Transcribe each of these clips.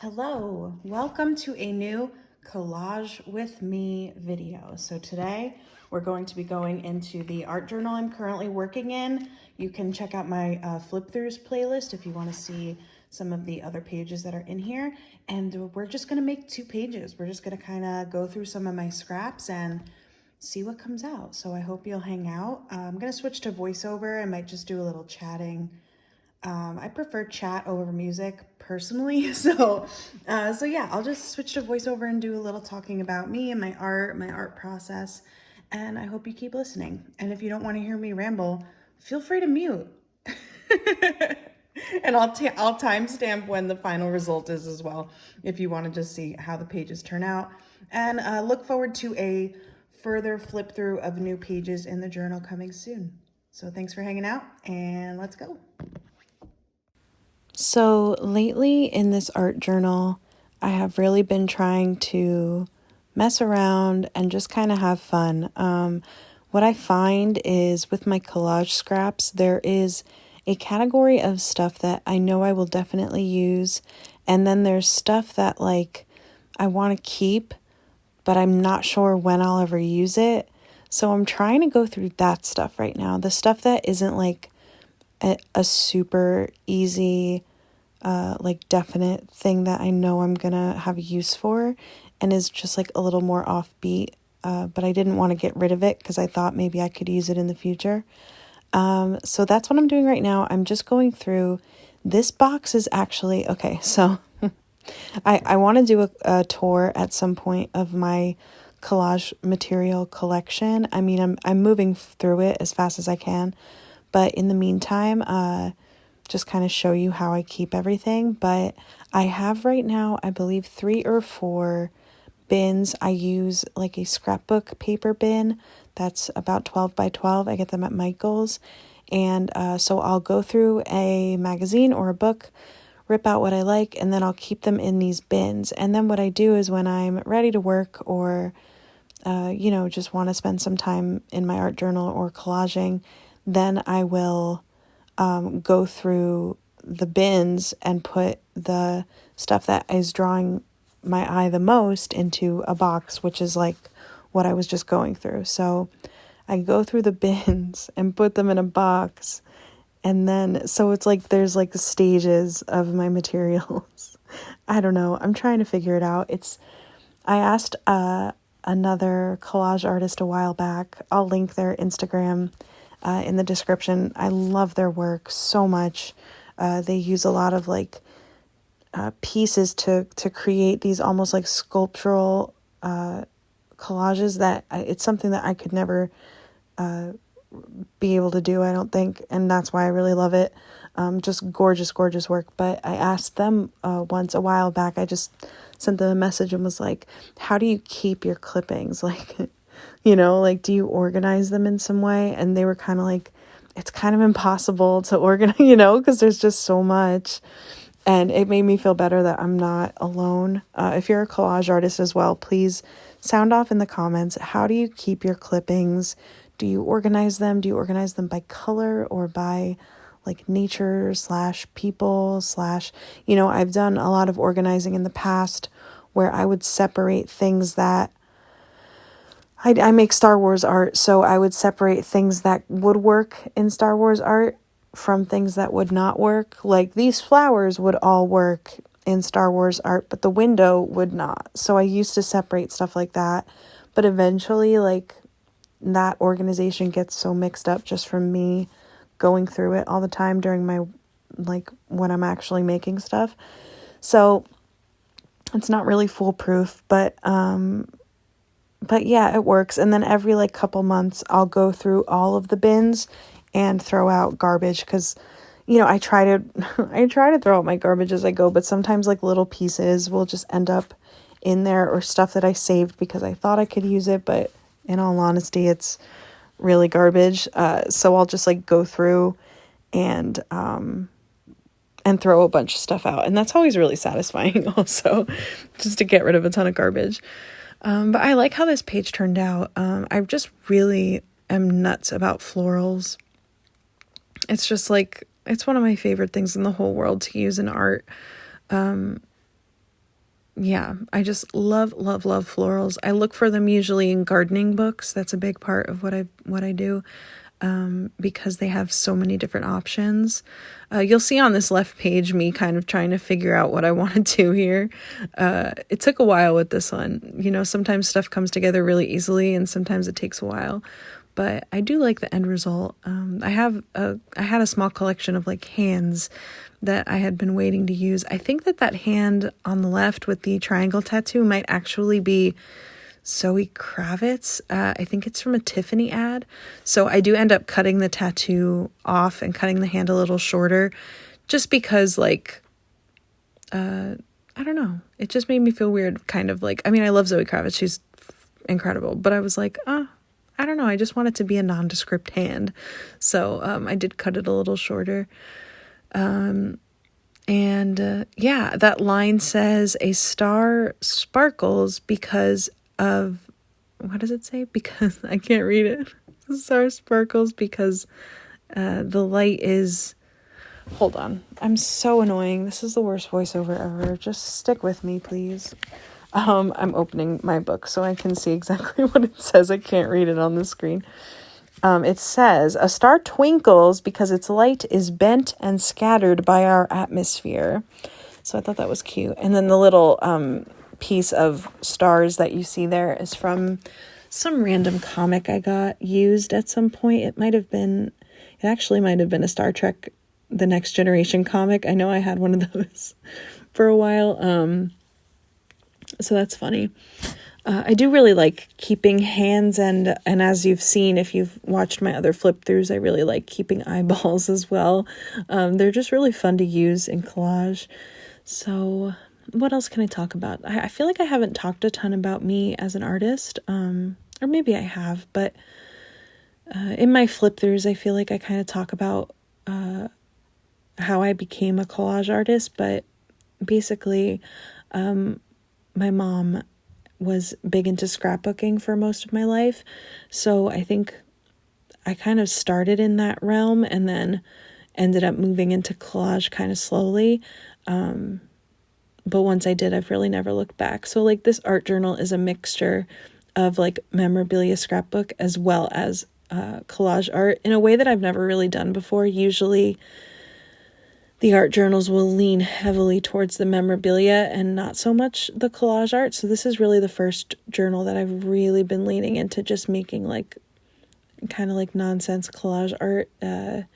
Hello, welcome to a new Collage with Me video. So today we're going to be going into the art journal I'm currently working in. You can check out my flip throughs playlist if you want to see some of the other pages that are in here. And we're just going to make 2 pages. We're just going to kind of go through some of my scraps and see what comes out. So I hope you'll hang out. I'm going to switch to voiceover. I might just do a little chatting. I prefer chat over music personally, so yeah, I'll just switch to voiceover and do a little talking about me and my art process, and I hope you keep listening. And if you don't want to hear me ramble, feel free to mute, and I'll timestamp when the final result is as well, if you want to just see how the pages turn out, and look forward to a further flip through of new pages in the journal coming soon. So thanks for hanging out, and let's go. So lately in this art journal, I have really been trying to mess around and just kind of have fun. What I find is with my collage scraps, there is a category of stuff that I know I will definitely use. And then there's stuff that I want to keep, but I'm not sure when I'll ever use it. So I'm trying to go through that stuff right now. The stuff that isn't a super easy, definite thing that I know I'm gonna have use for and is just a little more offbeat. But I didn't want to get rid of it because I thought maybe I could use it in the future. So that's what I'm doing right now. I'm just going through. This box is actually, okay, so I want to do a tour at some point of my collage material collection. I mean, I'm moving through it as fast as I can. But in the meantime, just kind of show you how I keep everything. But I have right now, I believe 3 or 4 bins. I use a scrapbook paper bin that's about 12 by 12. I get them at Michael's. And so I'll go through a magazine or a book, rip out what I like, and then I'll keep them in these bins. And then what I do is when I'm ready to work or, just want to spend some time in my art journal or collaging, then I will go through the bins and put the stuff that is drawing my eye the most into a box, which is what I was just going through. So I go through the bins and put them in a box. And then, so it's there's stages of my materials. I don't know. I'm trying to figure it out. I asked another collage artist a while back. I'll link their Instagram in the description. I love their work so much. They use a lot of pieces to create these almost sculptural collages that it's something that I could never be able to do, I don't think, and that's why I really love it. Just gorgeous, gorgeous work. But I asked them once a while back, I just sent them a message and was like, how do you keep your clippings? Do you organize them in some way? And they were kind of it's kind of impossible to organize, because there's just so much. And it made me feel better that I'm not alone. If you're a collage artist as well, please sound off in the comments. How do you keep your clippings? Do you organize them? Do you organize them by color or by nature / people / I've done a lot of organizing in the past where I would separate things that I make Star Wars art, so I would separate things that would work in Star Wars art from things that would not work. These flowers would all work in Star Wars art, but the window would not. So I used to separate stuff like that. But eventually, that organization gets so mixed up just from me going through it all the time during my, when I'm actually making stuff. So it's not really foolproof, but yeah, it works. And then every couple months I'll go through all of the bins and throw out garbage because, I try to throw out my garbage as I go, but sometimes little pieces will just end up in there or stuff that I saved because I thought I could use it, but in all honesty, it's really garbage. So I'll just go through and throw a bunch of stuff out. And that's always really satisfying also, just to get rid of a ton of garbage. But I like how this page turned out. I just really am nuts about florals. It's just, like, it's one of my favorite things in the whole world to use in art. yeah, I just love, love, love florals. I look for them usually in gardening books. That's a big part of what I do, because they have so many different options. You'll see on this left page me kind of trying to figure out what I want to do here. It took a while with this one. You know, sometimes stuff comes together really easily, and sometimes it takes a while. But I do like the end result. I had a small collection of like hands that I had been waiting to use. I think that hand on the left with the triangle tattoo might actually be Zoe Kravitz. I think it's from a Tiffany ad. So I do end up cutting the tattoo off and cutting the hand a little shorter, just because like, I don't know. It just made me feel weird, kind of like, I mean, I love Zoe Kravitz. She's incredible, but I was like, I don't know. I just want it to be a nondescript hand. So I did cut it a little shorter. Yeah, that line says a star sparkles because of, what does it say? Because, I can't read it. The star sparkles because the light is, hold on. I'm so annoying. This is the worst voiceover ever. Just stick with me, please. I'm opening my book so I can see exactly what it says. I can't read it on the screen. It says, a star twinkles because its light is bent and scattered by our atmosphere. So I thought that was cute. And then the little piece of stars that you see there is from some random comic I got used at some point. It actually might have been a Star Trek The Next Generation comic. I know I had one of those for a while. So that's funny. I do really like keeping hands, and as you've seen, if you've watched my other flip throughs, I really like keeping eyeballs as well. They're just really fun to use in collage. So what else can I talk about? I feel like I haven't talked a ton about me as an artist, or maybe I have, but in my flip throughs, I feel like I kind of talk about how I became a collage artist, but basically, my mom was big into scrapbooking for most of my life. So I think I kind of started in that realm and then ended up moving into collage kind of slowly. But once I did, I've really never looked back. So like this art journal is a mixture of like memorabilia scrapbook as well as collage art in a way that I've never really done before. Usually the art journals will lean heavily towards the memorabilia and not so much the collage art. So this is really the first journal that I've really been leaning into just making like kind of like nonsense collage art. And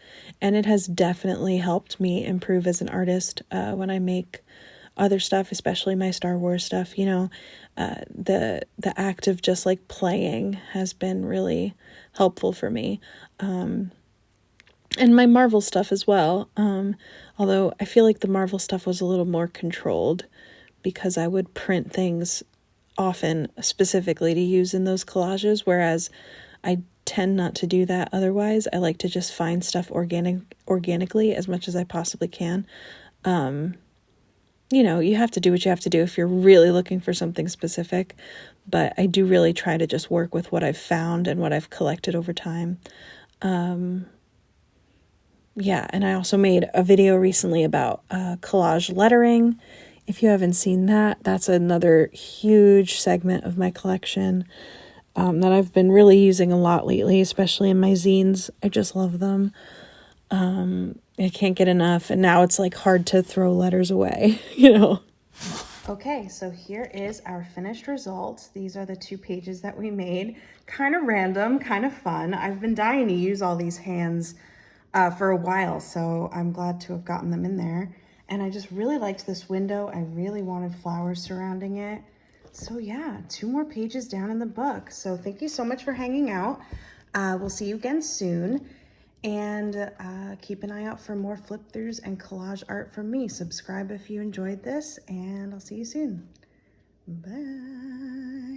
it has definitely helped me improve as an artist when I make other stuff, especially my Star Wars stuff. You know, the act of just like playing has been really helpful for me. And my Marvel stuff as well. Although I feel like the Marvel stuff was a little more controlled because I would print things often specifically to use in those collages, whereas I tend not to do that otherwise. I like to just find stuff organically as much as I possibly can. You know, you have to do what you have to do if you're really looking for something specific, but I do really try to just work with what I've found and what I've collected over time. Yeah, and I also made a video recently about collage lettering. If you haven't seen that, that's another huge segment of my collection that I've been really using a lot lately, especially in my zines. I just love them. I can't get enough, and now it's like hard to throw letters away, you know. Okay, so here is our finished result. These are the 2 pages that we made. Kind of random, kind of fun. I've been dying to use all these hands for a while, so I'm glad to have gotten them in there. And I just really liked this window. I really wanted flowers surrounding it. So yeah, 2 more pages down in the book. So thank you so much for hanging out. We'll see you again soon. And keep an eye out for more flip throughs and collage art from me. Subscribe if you enjoyed this, and I'll see you soon. Bye.